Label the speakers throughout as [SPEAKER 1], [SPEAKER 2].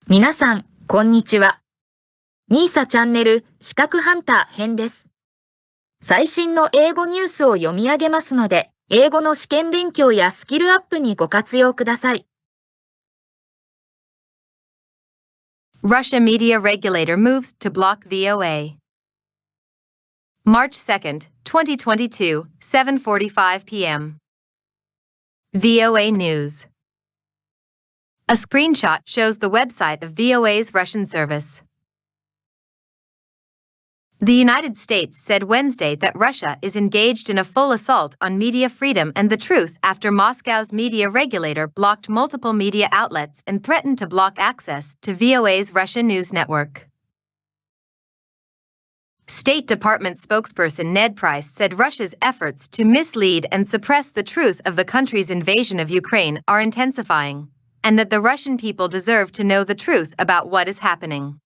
[SPEAKER 1] 皆さん、こんにちは。みーさチャンネル資格ハンター編です。最新の英語ニュースを読み上げますので、英語の試験勉強やスキルアップにご活用ください。
[SPEAKER 2] Russia media regulator moves to block VOA. March 2nd, 2022, 7:45 p.m. VOA News. A screenshot shows the website of VOA's Russian service. The United States said Wednesday that Russia is engaged in a full assault on media freedom and the truth after Moscow's media regulator blocked multiple media outlets and threatened to block access to VOA's Russian news network. State Department spokesperson Ned Price said Russia's efforts to mislead and suppress the truth of the country's invasion of Ukraine are intensifying, and that the Russian people deserve to know the truth about what is happening.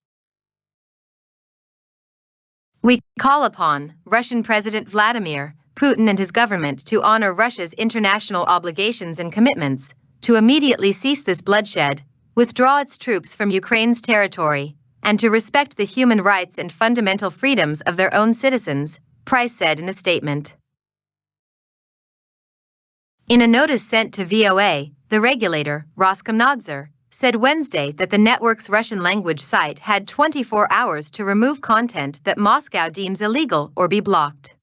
[SPEAKER 2] We call upon Russian President Vladimir Putin and his government to honor Russia's international obligations and commitments, to immediately cease this bloodshed, withdraw its troops from Ukraine's territory, and to respect the human rights and fundamental freedoms of their own citizens, Price said in a statement. In a notice sent to VOA, the regulator, Roskomnadzor, said Wednesday that the network's Russian-language site had 24 hours to remove content that Moscow deems illegal or be blocked.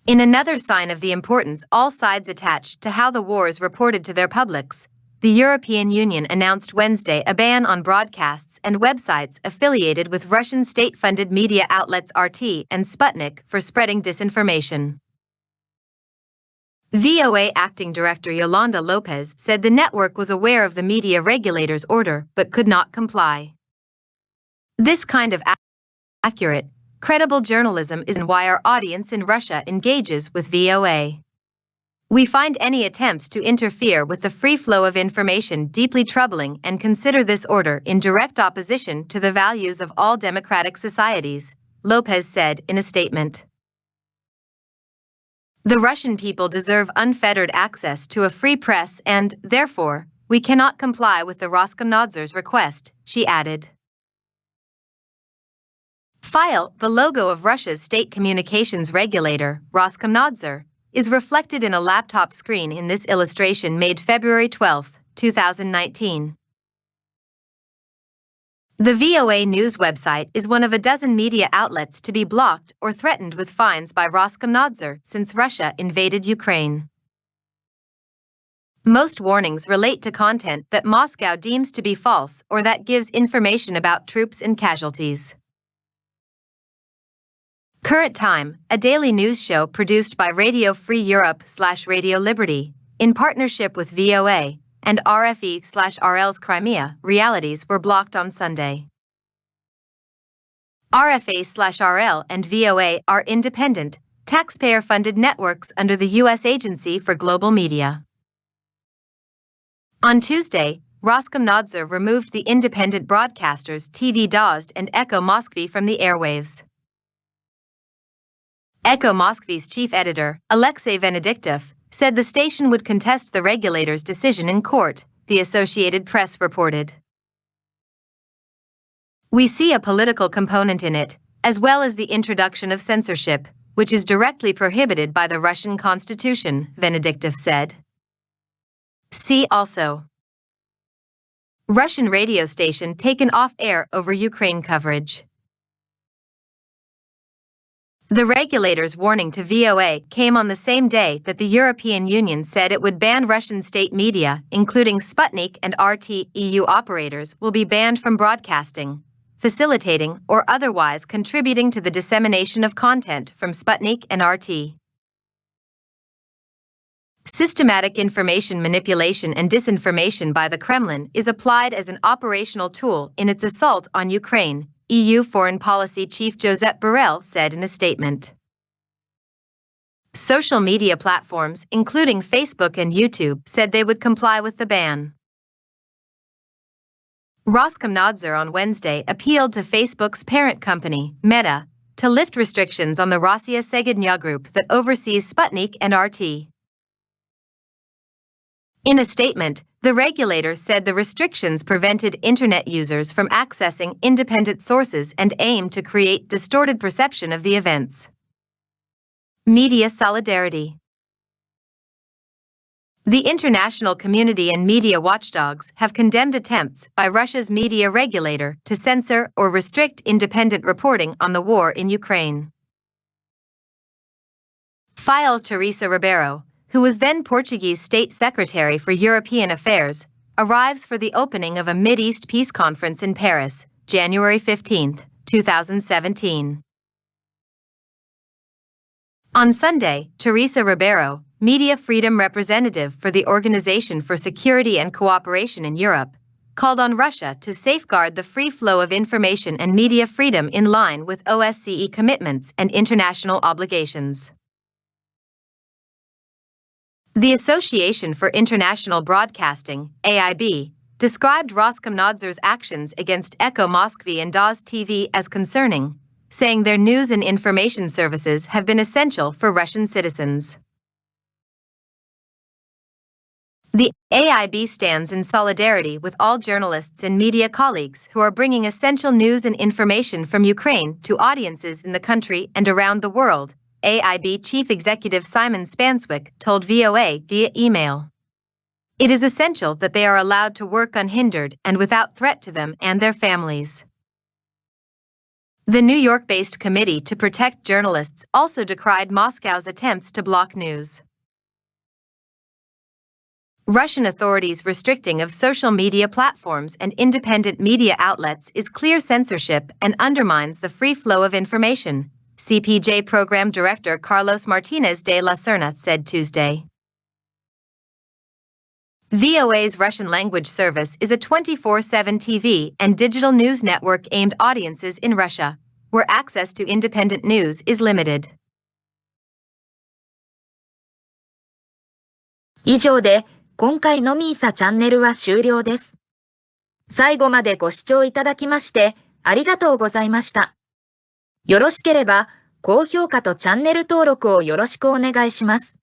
[SPEAKER 2] In another sign of the importance all sides attach to how the war is reported to their publics, the European Union announced Wednesday a ban on broadcasts and websites affiliated with Russian state-funded media outlets RT and Sputnik for spreading disinformation. VOA Acting Director Yolanda Lopez said the network was aware of the media regulator's order but could not comply. This kind of accurate, credible journalism is why our audience in Russia engages with VOA. We find any attempts to interfere with the free flow of information deeply troubling and consider this order in direct opposition to the values of all democratic societies, Lopez said in a statement. The Russian people deserve unfettered access to a free press and, therefore, we cannot comply with the Roskomnadzor's request, she added. The logo of Russia's state communications regulator, Roskomnadzor, is reflected in a laptop screen in this illustration made February 12, 2019. The VOA News website is one of a dozen media outlets to be blocked or threatened with fines by Roskomnadzor since Russia invaded Ukraine. Most warnings relate to content that Moscow deems to be false or that gives information about troops and casualties. Current Time, a daily news show produced by Radio Free Europe/Radio Liberty, in partnership with VOA, and RFE/RL's Crimea realities were blocked on Sunday. RFA/RL and VOA are independent, taxpayer-funded networks under the U.S. Agency for Global Media. On Tuesday, Roskomnadzor removed the independent broadcasters TV Dozd and Echo Moskvy from the airwaves. Echo Moskvy's chief editor, Alexei Venediktov, said the station would contest the regulator's decision in court, the Associated Press reported. We see a political component in it, as well as the introduction of censorship, which is directly prohibited by the Russian Constitution, Venediktov said. See also: Russian radio station taken off air over Ukraine coverage. The regulator's warning to VOA came on the same day that the European Union said it would ban Russian state media, including Sputnik and RT. EU operators will be banned from broadcasting, facilitating, or otherwise contributing to the dissemination of content from Sputnik and RT. Systematic information manipulation and disinformation by the Kremlin is applied as an operational tool in its assault on Ukraine, EU Foreign Policy Chief Josep Borrell said in a statement. Social media platforms, including Facebook and YouTube, said they would comply with the ban. Roskomnadzor on Wednesday appealed to Facebook's parent company, Meta, to lift restrictions on the Rossiya Segednya group that oversees Sputnik and RT. In a statement, the regulator said the restrictions prevented Internet users from accessing independent sources and aimed to create distorted perception of the events. Media solidarity. The international community and media watchdogs have condemned attempts by Russia's media regulator to censor or restrict independent reporting on the war in Ukraine. File Teresa Ribeiro, who was then Portuguese State Secretary for European Affairs, arrives for the opening of a Mideast Peace Conference in Paris, January 15, 2017. On Sunday, Teresa Ribeiro, media freedom representative for the Organization for Security and Cooperation in Europe, called on Russia to safeguard the free flow of information and media freedom in line with OSCE commitments and international obligations. The Association for International Broadcasting, AIB, described Roskomnadzor's actions against Echo Moskvy and DAZ TV as concerning, saying their news and information services have been essential for Russian citizens. The AIB stands in solidarity with all journalists and media colleagues who are bringing essential news and information from Ukraine to audiences in the country and around the world, AIB Chief Executive Simon Spanswick told VOA via email. It is essential that they are allowed to work unhindered and without threat to them and their families. The New York-based Committee to Protect Journalists also decried Moscow's attempts to block news. Russian authorities' restricting of social media platforms and independent media outlets is clear censorship and undermines the free flow of information, CPJ Program Director Carlos Martinez de la Serna said Tuesday. VOA's Russian language service is a 24/7 TV and digital news network aimed audiences in Russia, where access to independent news is limited.
[SPEAKER 1] 以上で今回のミーサチャンネルは終了です。最後までご視聴いただきましてありがとうございました。よろしければ高評価とチャンネル登録をよろしくお願いします。